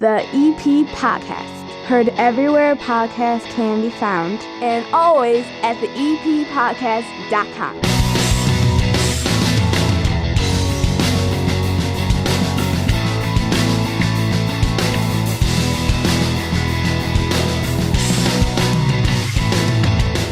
The EP Podcast. Heard everywhere podcasts can be found, and always at the eppodcast.com.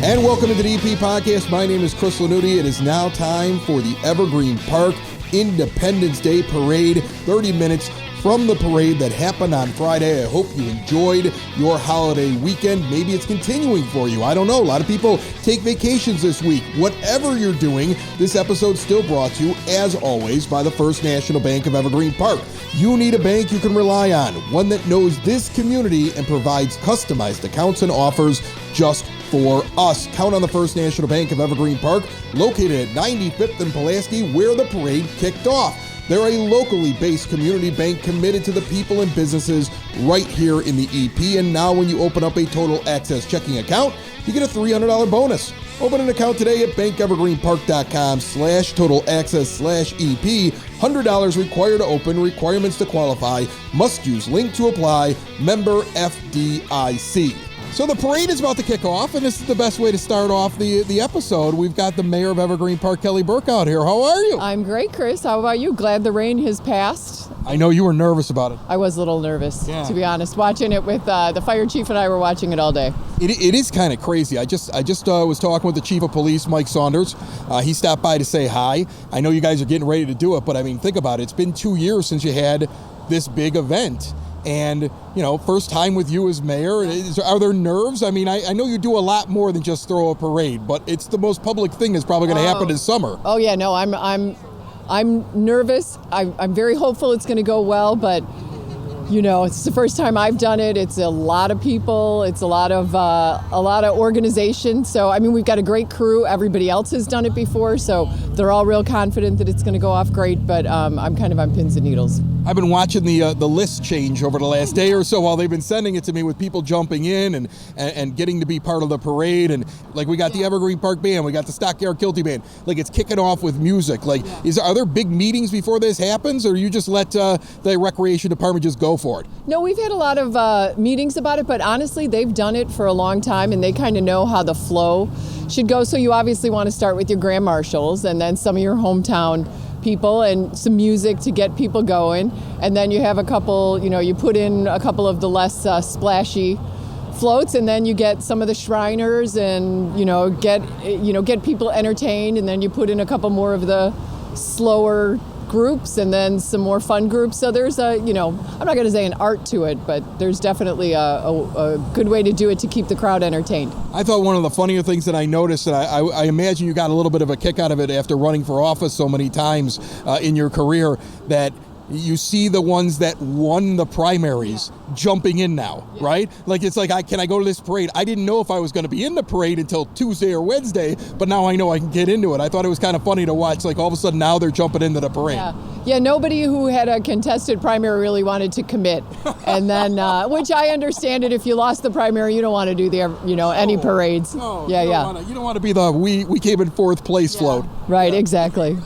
And welcome to the EP Podcast. My name is Chris Lanuti. It is now time for the Evergreen Park Independence Day Parade. 30 minutes from the parade that happened on Friday. I hope you enjoyed your holiday weekend. Maybe it's continuing for you. I don't know. A lot of people take vacations this week. Whatever you're doing, this episode's still brought to you, as always, by the First National Bank of Evergreen Park. You need a bank you can rely on, one that knows this community and provides customized accounts and offers just for us. Count on the First National Bank of Evergreen Park, located at 95th and Pulaski, where the parade kicked off. They're a locally based community bank committed to the people and businesses right here in the EP. And now when you open up a Total Access checking account, you get a $300 bonus. Open an account today at bankevergreenpark.com/totalaccess/EP. $100 required to open. Requirements to qualify. Must use link to apply. Member FDIC. So the parade is about to kick off, and this is the best way to start off the episode. We've got the Mayor of Evergreen Park, Kelly Burke, out here. How are you? I'm great, Chris. How about you? Glad the rain has passed. I know you were nervous about it. I was a little nervous, to be honest. Watching it with the fire chief and I were watching it all day. It is kind of crazy. I just was talking with the chief of police, Mike Saunders. He stopped by to say hi. I know you guys are getting ready to do it, but I mean, think about it. It's been 2 years since you had this big event. And, you know, first time with you as mayor, are there nerves? I mean, I know you do a lot more than just throw a parade, but it's the most public thing that's probably going to happen this summer. Oh, yeah, no, I'm nervous. I'm very hopeful it's going to go well, but, you know, it's the first time I've done it. It's a lot of people. It's a lot of organization. So, I mean, we've got a great crew. Everybody else has done it before, so they're all real confident that it's going to go off great, but I'm kind of on pins and needles. I've been watching the list change over the last day or so while they've been sending it to me, with people jumping in and getting to be part of the parade. And like, we got the Evergreen Park Band, we got the Stockyard Kilty Band. Like, it's kicking off with music. Like, are there big meetings before this happens, or you just let the recreation department just go for it? No, we've had a lot of meetings about it, but honestly, they've done it for a long time, and they kind of know how the flow should go. So you obviously want to start with your grand marshals, and then some of your hometown people, and some music to get people going, and then you have a couple, you know, you put in a couple of the less splashy floats, and then you get some of the Shriners, and get people entertained, and then you put in a couple more of the slower groups, and then some more fun groups. So there's I'm not going to say an art to it, but there's definitely a good way to do it to keep the crowd entertained. I thought one of the funnier things that I noticed, and I imagine you got a little bit of a kick out of it after running for office so many times in your career, that you see the ones that won the primaries jumping in now, right? Like, it's like, can I go to this parade? I didn't know if I was going to be in the parade until Tuesday or Wednesday, but now I know I can get into it. I thought it was kind of funny to watch. Like, all of a sudden now they're jumping into the parade. Yeah, nobody who had a contested primary really wanted to commit. And then, which I understand it, if you lost the primary, you don't want to do any parades. No, you don't want to be the we came in fourth place float. Right, exactly.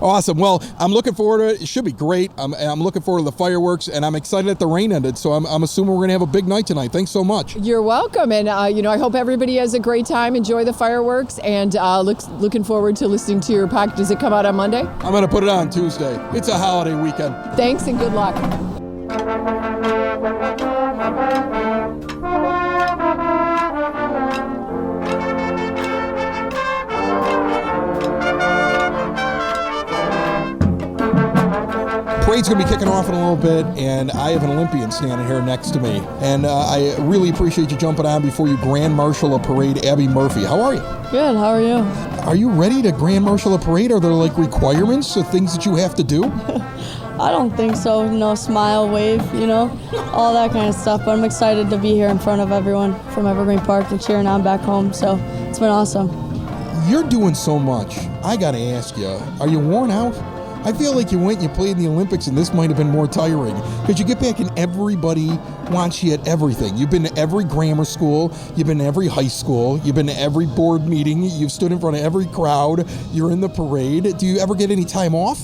Awesome. Well, I'm looking forward to it. It should be great. I'm looking forward to the fireworks, and I'm excited that the rain ended. So I'm assuming we're going to have a big night tonight. Thanks so much. You're welcome. And, I hope everybody has a great time. Enjoy the fireworks, and looking forward to listening to your podcast. Does it come out on Monday? I'm going to put it on Tuesday. It's a holiday weekend. Thanks, and good luck. Parade's going to be kicking off in a little bit, and I have an Olympian standing here next to me. And I really appreciate you jumping on before you Grand Marshal a parade, Abbey Murphy. How are you? Good, how are you? Are you ready to Grand Marshal a parade? Are there like requirements or things that you have to do? I don't think so. Smile, wave, all that kind of stuff. But I'm excited to be here in front of everyone from Evergreen Park and cheering on back home. So it's been awesome. You're doing so much. I got to ask you, are you worn out? I feel like you went and you played in the Olympics, and this might have been more tiring because you get back and everybody wants you at everything. You've been to every grammar school, you've been to every high school, you've been to every board meeting, you've stood in front of every crowd, you're in the parade. Do you ever get any time off?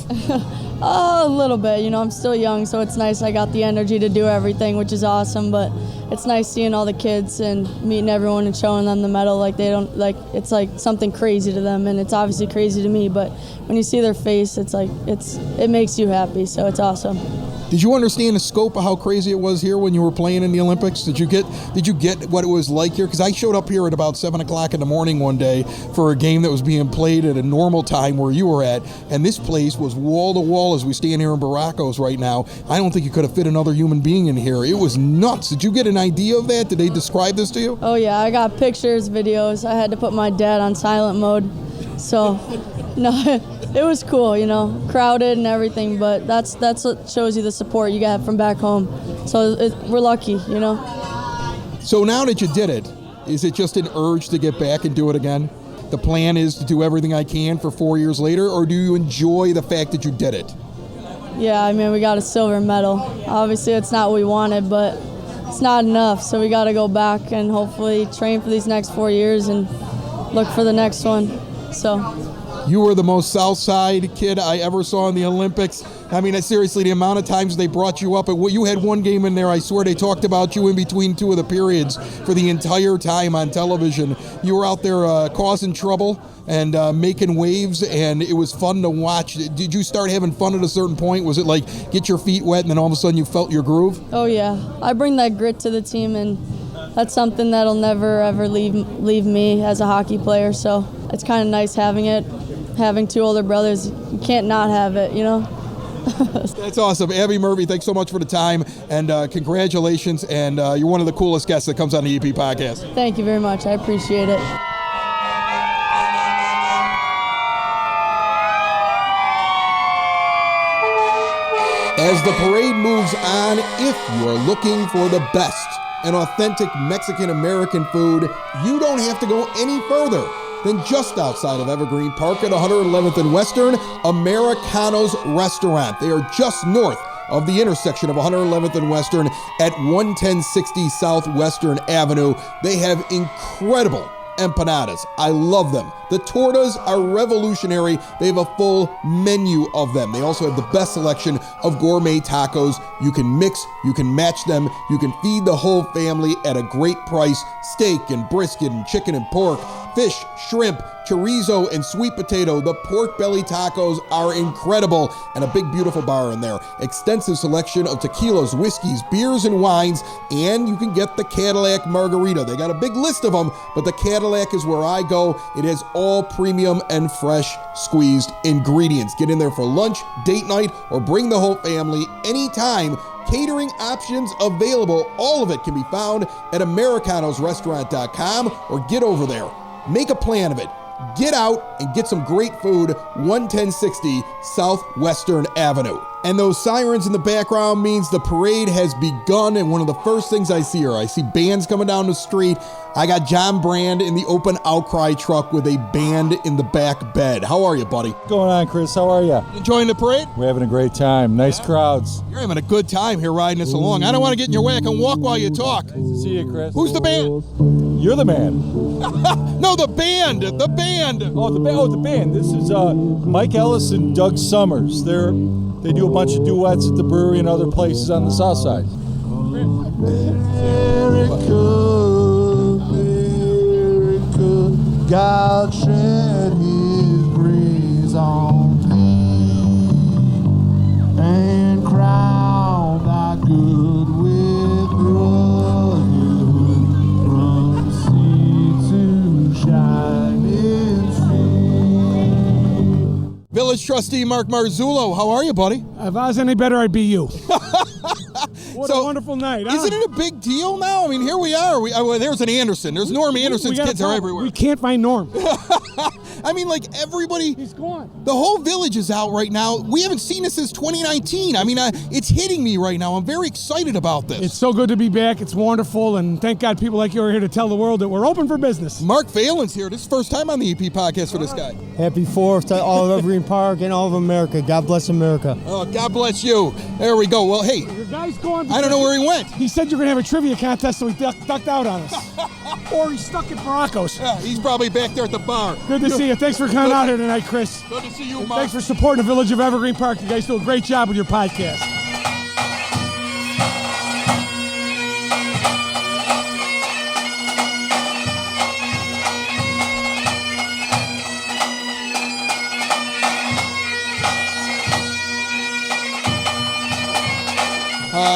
A little bit, I'm still young, so it's nice I got the energy to do everything, which is awesome, but it's nice seeing all the kids and meeting everyone and showing them the medal like they don't, like, it's like something crazy to them, and it's obviously crazy to me, but when you see their face, it's like, it makes you happy, so it's awesome. Did you understand the scope of how crazy it was here when you were playing in the Olympics? Did you get what it was like here? Because I showed up here at about 7 o'clock in the morning one day for a game that was being played at a normal time where you were at, and this place was wall to wall as we stand here in Baracos right now. I don't think you could have fit another human being in here. It was nuts. Did you get an idea of that? Did they describe this to you? Oh yeah, I got pictures, videos. I had to put my dad on silent mode, so no. It was cool, crowded and everything, but that's what shows you the support you get from back home. So we're lucky, So now that you did it, is it just an urge to get back and do it again? The plan is to do everything I can for 4 years later, or do you enjoy the fact that you did it? Yeah, I mean, we got a silver medal. Obviously, it's not what we wanted, but it's not enough, so we got to go back and hopefully train for these next 4 years and look for the next one. So. You were the most Southside kid I ever saw in the Olympics. I mean, seriously, the amount of times they brought you up. You had one game in there, I swear they talked about you in between two of the periods for the entire time on television. You were out there causing trouble and making waves, and it was fun to watch. Did you start having fun at a certain point? Was it like get your feet wet and then all of a sudden you felt your groove? Oh, yeah. I bring that grit to the team, and that's something that'll never, ever leave me as a hockey player. So it's kind of nice having it. Having two older brothers, you can't not have it, That's awesome. Abbey Murphy, thanks so much for the time, and congratulations, and you're one of the coolest guests that comes on the EP podcast. Thank you very much. I appreciate it. As the parade moves on, if you are looking for the best and authentic Mexican-American food, you don't have to go any further than just outside of Evergreen Park at 111th and Western, Americano's Restaurant. They are just north of the intersection of 111th and Western at 11060 South Western Avenue. They have incredible empanadas. I love them. The tortas are revolutionary. They have a full menu of them. They also have the best selection of gourmet tacos. You can mix, you can match them, you can feed the whole family at a great price. Steak and brisket and chicken and pork, fish, shrimp, chorizo, and sweet potato. The pork belly tacos are incredible, and a big, beautiful bar in there. Extensive selection of tequilas, whiskeys, beers, and wines, and you can get the Cadillac margarita. They got a big list of them, but the Cadillac is where I go. It has all premium and fresh squeezed ingredients. Get in there for lunch, date night, or bring the whole family anytime. Catering options available. All of it can be found at americanosrestaurant.com, or get over there. Make a plan of it. Get out and get some great food, 11060 Southwestern Avenue. And those sirens in the background means the parade has begun, and one of the first things I see here, I see bands coming down the street. I got John Brand in the Open Outcry truck with a band in the back bed. How are you, buddy? What's going on, Chris? How are you? Enjoying the parade? We're having a great time. Nice crowds. You're having a good time here riding us along. I don't want to get in your way. I can walk while you talk. Nice to see you, Chris. Who's the band? You're the man. No, the band. The band. Oh, the band. This is Mike Ellis and Doug Summers. They do a bunch of duets at the brewery and other places on the south side. America, God shed his grace on me and crown thy good with brotherhood from sea to shining sea. Village Trustee Mark Marzullo, how are you, buddy? If I was any better, I'd be you. What So, a wonderful night, huh? Isn't it a big deal now? I mean, here we are. There's an Anderson. There's Norm Anderson's got a kids are problem. everywhere. We can't find Norm. I mean, like everybody, He's gone. the whole village is out right now. We haven't seen this since 2019. I mean, it's hitting me right now. I'm very excited about this. It's so good to be back. It's wonderful, and thank God people like you are here to tell the world that we're open for business. Mark Phalen's here. This is the first time on the EP podcast for this guy. Happy 4th to all of Evergreen Park and all of America. God bless America. Oh, God bless you. There we go. Well, hey, Your guy's gone. I don't know where he went. He said you're going to have a trivia contest, so he ducked out on us. Or he's stuck at Baracos. Yeah, he's probably back there at the bar. Good to see you. Thanks for coming out here tonight, Chris. Good to see you, And Mark. thanks for supporting the Village of Evergreen Park. You guys do a great job with your podcast.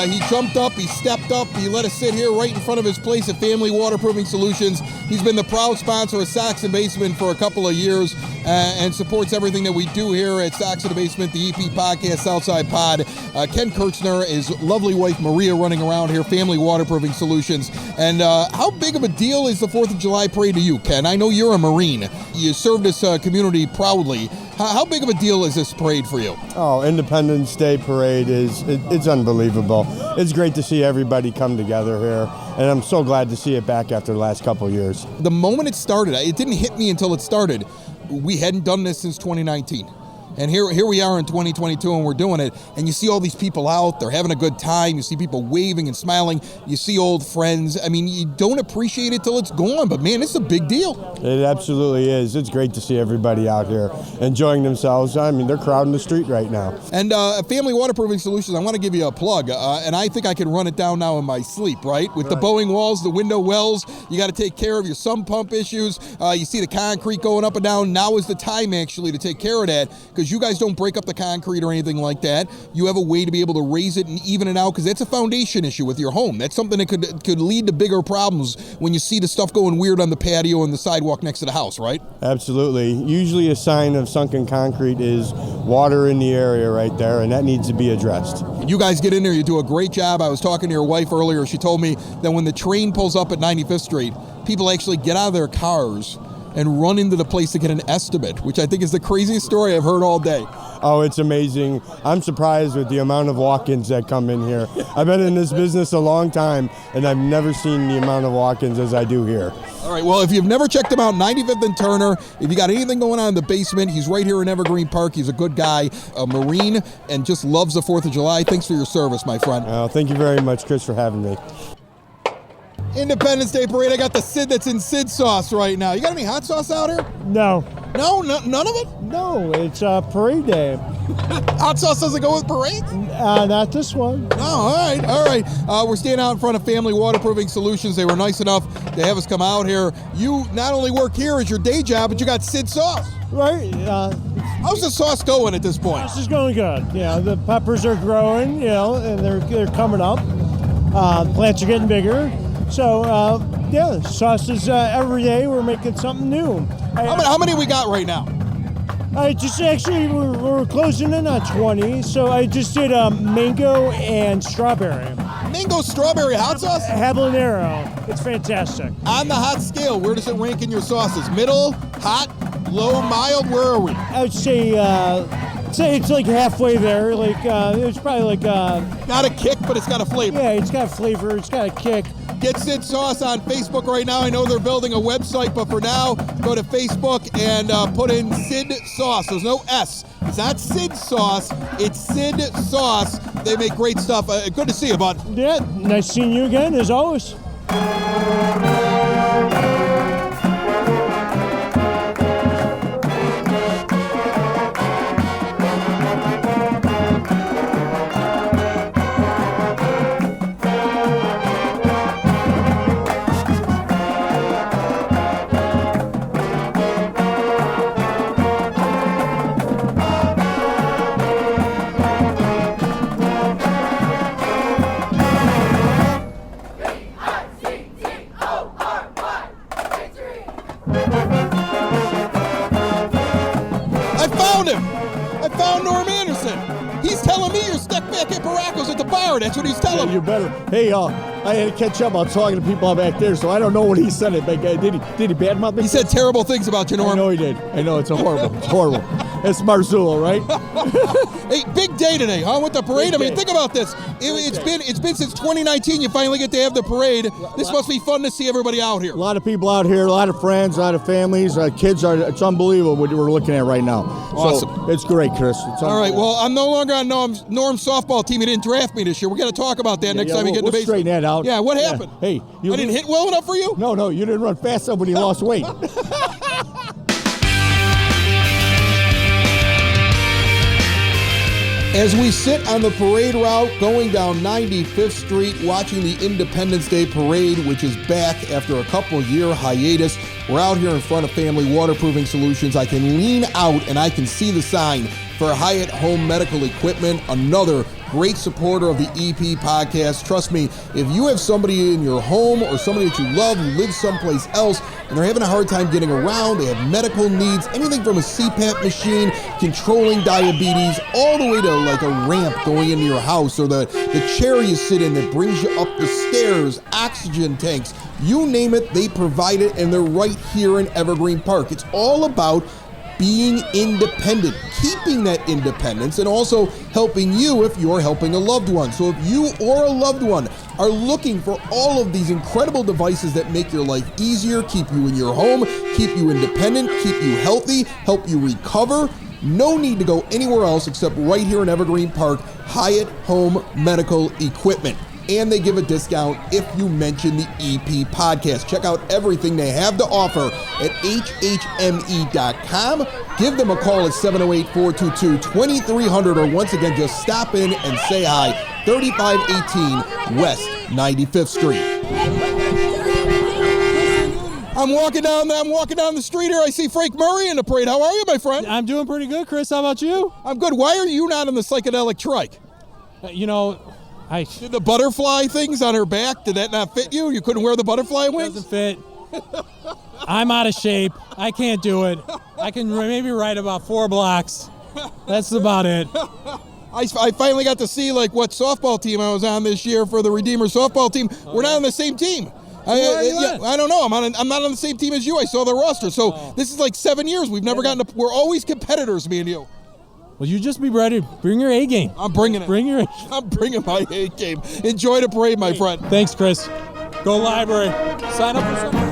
He jumped up, he stepped up, he let us sit here right in front of his place at Family Waterproofing Solutions. He's been the proud sponsor of Sox in Basement for a couple of years and supports everything that we do here at Sox in the Basement, the EP Podcast, Southside Pod. Ken Kirchner, his lovely wife Maria running around here, Family Waterproofing Solutions. And how big of a deal is the 4th of July parade to you, Ken? I know you're a Marine. You served this community proudly. How big of a deal is this parade for you? Oh, Independence Day parade it's unbelievable. It's great to see everybody come together here, and I'm so glad to see it back after the last couple of years. The moment it started, it didn't hit me until it started. We hadn't done this since 2019. And here we are in 2022 and we're doing it. And you see all these people out, they're having a good time. You see people waving and smiling. You see old friends. I mean, you don't appreciate it till it's gone. But man, it's a big deal. It absolutely is. It's great to see everybody out here enjoying themselves. I mean, they're crowding the street right now. And Family Waterproofing Solutions, I want to give you a plug. And I think I can run it down now in my sleep, right? With the Boeing walls, the window wells, you got to take care of your sump pump issues. You see the concrete going up and down. Now is the time actually to take care of that, because you guys don't break up the concrete or anything like that. You have a way to be able to raise it and even it out, because that's a foundation issue with your home. That's something that could lead to bigger problems when you see the stuff going weird on the patio and the sidewalk next to the house, right? Absolutely. Usually a sign of sunken concrete is water in the area right there, and that needs to be addressed. You guys get in there, you do a great job. I was talking to your wife earlier. She told me that when the train pulls up at 95th Street, people actually get out of their cars and run into the place to get an estimate, which I think is the craziest story I've heard all day. Oh, it's amazing. I'm surprised with the amount of walk-ins that come in here. I've been in this business a long time, and I've never seen the amount of walk-ins as I do here. All right, well, if you've never checked him out, 95th and Turner, if you got anything going on in the basement, he's right here in Evergreen Park. He's a good guy, a Marine, and just loves the 4th of July. Thanks for your service, my friend. Thank you very much, Chris, for having me. Independence Day Parade, I got the Sid that's in Sid sauce right now. You got any hot sauce out here? No. No, none of it? No, it's parade day. Hot sauce doesn't go with parades? Not this one. Oh, all right. We're standing out in front of Family Waterproofing Solutions. They were nice enough to have us come out here. You not only work here as your day job, but you got Sid sauce. Right. How's the sauce going at this point? This is going good. Yeah, the peppers are growing, and they're coming up. Plants are getting bigger. So, sauces every day. We're making something new. How many we got right now? We're closing in on 20. So I just did mango and strawberry. Mango strawberry hot sauce? Habanero. It's fantastic. On the hot scale, where does it rank in your sauces? Middle, hot, low, mild? Where are we? I would say it's like halfway there. It's probably Not a kick, but it's got a flavor. Yeah, it's got a flavor. It's got a kick. Get Sid Sauce on Facebook right now. I know they're building a website, but for now, go to Facebook and put in Sid Sauce. There's no S. It's not Sid Sauce. It's Sid Sauce. They make great stuff. Good to see you, bud. Yeah, nice seeing you again, as always. I found Norm Anderson. He's telling me you're stuck back at Baracos at the bar. That's what he's telling me. You better. Hey, I had to catch up. I was talking to people back there, so I don't know what he said. Did he badmouth me? He said terrible things about you, Norm. I know he did. I know, it's horrible. It's horrible. It's Marzullo, right? Hey, big day today, huh? With the parade. I mean, think about this. It's been since 2019. You finally get to have the parade. This must be fun to see everybody out here. A lot of people out here, a lot of friends, a lot of families, kids. It's unbelievable what we're looking at right now. Awesome. So it's great, Chris. It's all right. Well, I'm no longer on Norm's softball team. He didn't draft me this year. We're going to talk about that next time we get in the basement. Straighten that out. Yeah. What happened? Hey, I didn't hit well enough for you? No, you didn't run fast enough when you lost weight. As we sit on the parade route going down 95th Street, watching the Independence Day Parade, which is back after a couple-year hiatus, we're out here in front of Family Waterproofing Solutions. I can lean out and I can see the sign for Hyatt Home Medical Equipment, another great supporter of the EP podcast. Trust me, if you have somebody in your home or somebody that you love who lives someplace else and they're having a hard time getting around, they have medical needs, anything from a CPAP machine, controlling diabetes, all the way to like a ramp going into your house, or the chair you sit in that brings you up the stairs, oxygen tanks, you name it, they provide it, and they're right here in Evergreen Park. It's all about being independent, keeping that independence, and also helping you if you're helping a loved one. So if you or a loved one are looking for all of these incredible devices that make your life easier, keep you in your home, keep you independent, keep you healthy, help you recover, no need to go anywhere else except right here in Evergreen Park, Hyatt Home Medical Equipment. And they give a discount if you mention the EP podcast. Check out everything they have to offer at hhme.com. Give them a call at 708-422-2300, or once again, just stop in and say hi. 3518 West 95th Street. I'm walking down the street here. I see Frank Murray in the parade. How are you, my friend? I'm doing pretty good, Chris. How about you? I'm good. Why are you not on the psychedelic trike? Did the butterfly things on her back, did that not fit you? You couldn't wear the butterfly wings? Doesn't fit. I'm out of shape. I can't do it. I can maybe ride about 4 blocks. That's about it. I finally got to see what softball team I was on this year for the Redeemer softball team. We're not on the same team. I don't know. I'm not on the same team as you. I saw the roster. So this is 7 years. We've never gotten we're always competitors, me and you. Well, you just be ready. Bring your A game. I'm bringing it. I'm bringing my A game. Enjoy the parade, my friend. Thanks, Chris. Go library. Sign up for something.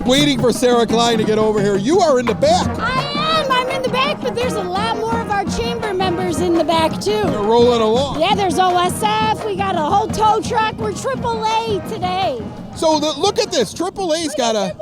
Waiting for Sara Klein to get over here. You are in the back. I'm in the back, but there's a lot more of our chamber members in the back, too. They're rolling along. Yeah, there's OSF. We got a whole tow truck. We're AAA today. So look at this. AAA's got a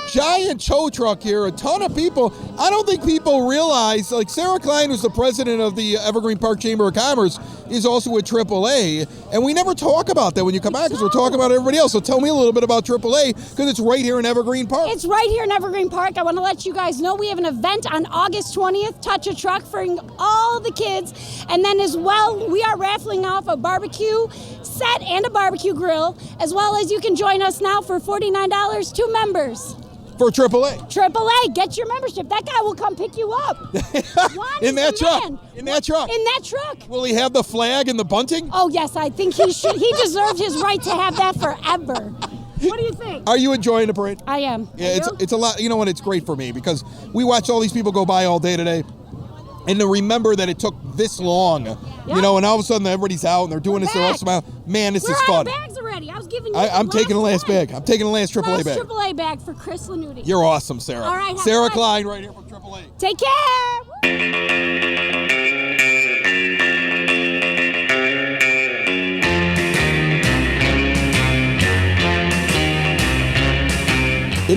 giant tow truck here, a ton of people. I don't think people realize, Sara Klein, who's the president of the Evergreen Park Chamber of Commerce, is also with AAA, and we never talk about that when you come back because we're talking about everybody else. So tell me a little bit about AAA, because it's right here in Evergreen Park. It's right here in Evergreen Park. I want to let you guys know we have an event on August 20th, Touch a Truck, for all the kids. And then as well, we are raffling off a barbecue set and a barbecue grill, as well as you can join us now for $49, 2 members. For AAA. AAA, get your membership. That guy will come pick you up. In that truck. In that truck. In that truck. Will he have the flag and the bunting? Oh, yes, I think he should. He deserved his right to have that forever. What do you think? Are you enjoying the parade? I am. Yeah, it's a lot. You know what? It's great for me because we watch all these people go by all day today. And to remember that it took this long, and all of a sudden everybody's out and they're doing this. They're all smiling. Man, this is fun. We're out of bags already. I was giving you I'm taking the last bag. I'm taking the last AAA bag. AAA bag for Chris Lanuti. You're awesome, Sara. All right, Sara Klein right here from AAA. Take care.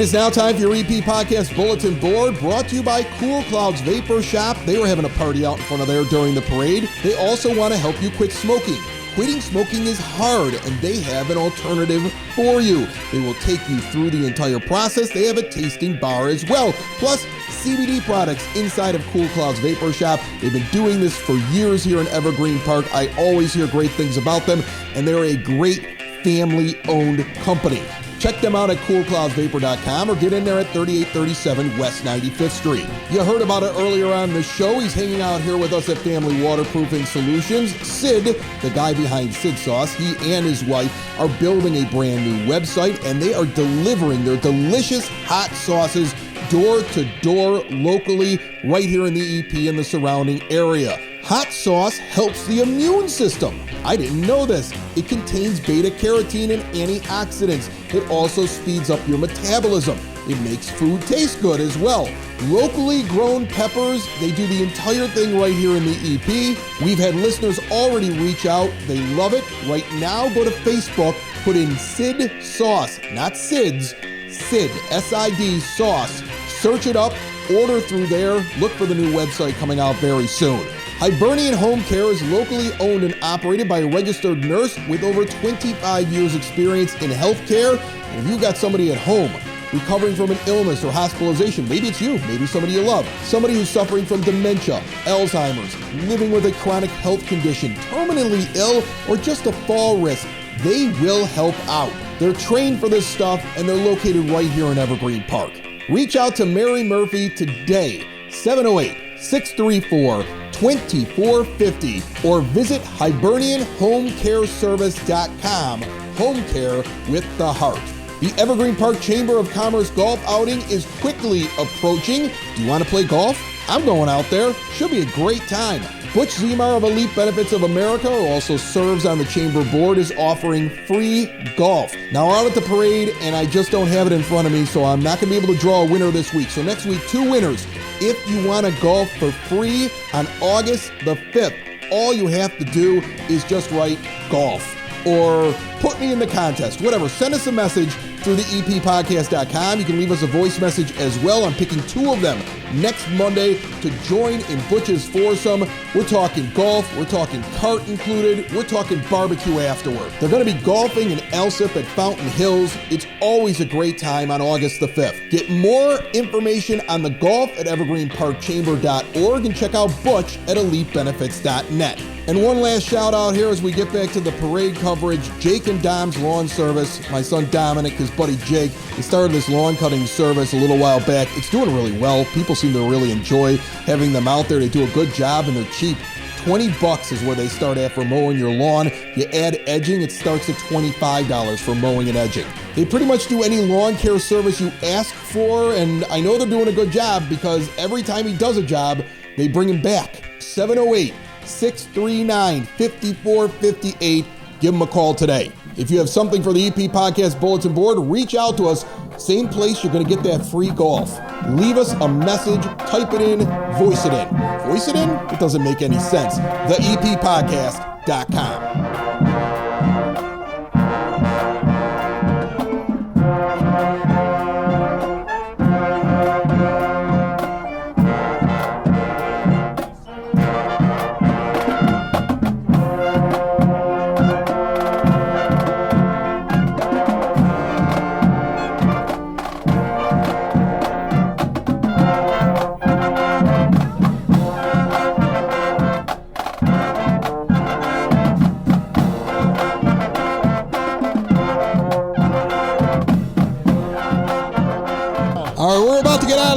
It is now time for your EP Podcast Bulletin Board, brought to you by Cool Clouds Vapor Shop. They were having a party out in front of there during the parade. They also want to help you quit smoking. Quitting smoking is hard, and they have an alternative for you. They will take you through the entire process. They have a tasting bar as well, plus CBD products inside of Cool Clouds Vapor Shop. They've been doing this for years here in Evergreen Park. I always hear great things about them, and they're a great family-owned company. Check them out at coolcloudsvapor.com or get in there at 3837 West 95th Street. You heard about it earlier on the show. He's hanging out here with us at Family Waterproofing Solutions. Sid, the guy behind Sid Sauce, he and his wife are building a brand new website, and they are delivering their delicious hot sauces door to door locally right here in the EP and the surrounding area. Hot sauce helps the immune system. I didn't know this. It contains beta-carotene and antioxidants. It also speeds up your metabolism. It makes food taste good as well. Locally grown peppers, they do the entire thing right here in the EP. We've had listeners already reach out. They love it. Right now, go to Facebook, put in Sid Sauce, not Sid's, Sid, S-I-D, Sauce. Search it up, order through there. Look for the new website coming out very soon. Hibernian Home Care is locally owned and operated by a registered nurse with over 25 years experience in healthcare. And if you've got somebody at home recovering from an illness or hospitalization, maybe it's you, maybe somebody you love, somebody who's suffering from dementia, Alzheimer's, living with a chronic health condition, terminally ill, or just a fall risk, they will help out. They're trained for this stuff, and they're located right here in Evergreen Park. Reach out to Mary Murphy today, 708-634-2450, or visit hibernianhomecareservice.com. Home care with the heart. The Evergreen Park Chamber of Commerce golf outing is quickly approaching. Do you want to play golf? I'm going out there. Should be a great time. Butch Zemar of Elite Benefits of America, who also serves on the chamber board, is offering free golf. Now, we're out at the parade, and I just don't have it in front of me, so I'm not going to be able to draw a winner this week. So next week, 2 winners. If you want to golf for free on August the 5th, all you have to do is just write golf or put me in the contest, whatever. Send us a message through the eppodcast.com. You can leave us a voice message as well. I'm picking 2 of them next Monday to join in Butch's foursome. We're talking golf. We're talking cart included. We're talking barbecue afterward. They're going to be golfing in Elsip at Fountain Hills. It's always a great time on August the 5th. Get more information on the golf at evergreenparkchamber.org and check out Butch at elitebenefits.net. And one last shout out here as we get back to the parade coverage. Jake and Dom's Lawn Service. My son Dominic, his buddy Jake, he started this lawn cutting service a little while back. It's doing really well. People seem to really enjoy having them out there. They do a good job and they're cheap. $20 is where they start at for mowing your lawn. You add edging, it starts at $25 for mowing and edging. They pretty much do any lawn care service you ask for, and I know they're doing a good job because every time he does a job, they bring him back. 708-639-5458. Give them a call today. If you have something for the EP Podcast Bulletin Board, reach out to us. Same place you're going to get that free golf. Leave us a message, type it in, voice it in. Voice it in? It doesn't make any sense. TheEPPodcast.com.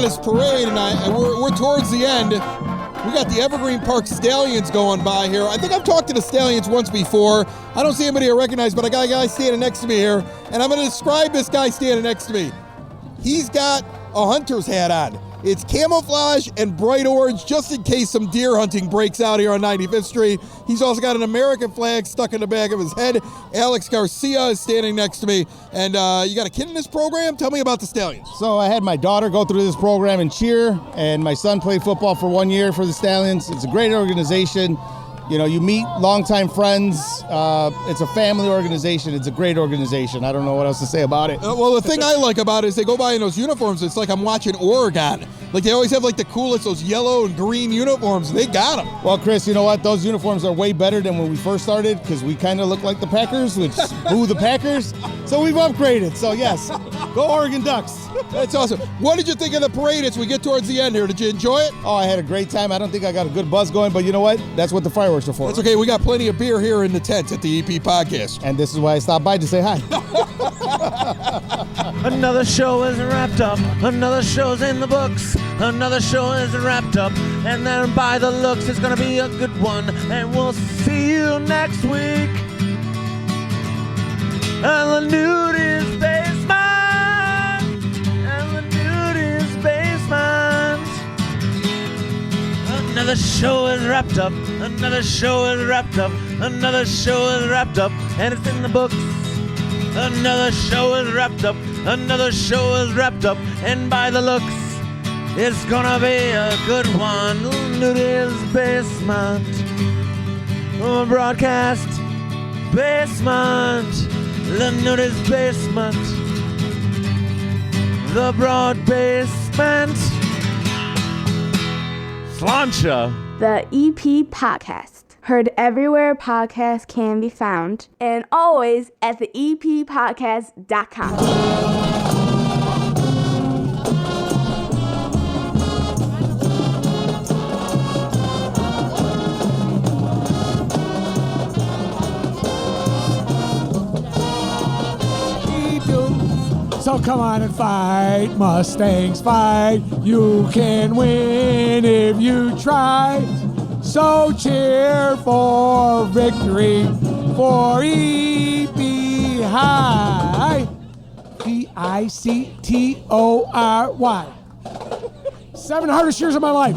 This parade, and we're towards the end. We got the Evergreen Park Stallions going by here. I think I've talked to the Stallions once before. I don't see anybody I recognize, but I got a guy standing next to me here, and I'm going to describe this guy standing next to me. He's got a hunter's hat on. It's camouflage and bright orange just in case some deer hunting breaks out here on 95th Street. He's also got an American flag stuck in the back of his head. Alex Garcia is standing next to me. And you got a kid in this program? Tell me about the Stallions. So I had my daughter go through this program and cheer, and my son played football for 1 year for the Stallions. It's a great organization. You meet longtime friends. It's a family organization. It's a great organization. I don't know what else to say about it. Well, the thing I like about it is they go by in those uniforms. It's like I'm watching Oregon. Like they always have like the coolest, those yellow and green uniforms. They got them. Well, Chris, you know what? Those uniforms are way better than when we first started because we kind of look like the Packers, which boo the Packers. So we've upgraded. So yes, go Oregon Ducks. That's awesome. What did you think of the parade as we get towards the end here? Did you enjoy it? Oh, I had a great time. I don't think I got a good buzz going, but you know what? That's what the fireworks are for. That's okay. We got plenty of beer here in the tent at the EP Podcast. And this is why I stopped by to say hi. Another show is wrapped up. Another show's in the books. Another show is wrapped up. And then by the looks, it's going to be a good one. And we'll see you next week. And the nude is basement. And the nude is basement. Another show is wrapped up. Another show is wrapped up. Another show is wrapped up. And it's in the books. Another show is wrapped up. Another show is wrapped up. And by the looks, it's gonna be a good one. Nudi's Basement. Broadcast Basement. The Nudi's Basement. The Broad Basement. Slancha. The EP Podcast. Heard everywhere podcasts can be found, and always at the eppodcast.com. So come on and fight, Mustangs fight. You can win if you try. So cheer for victory for EP High. Pictory. 700 years of my life.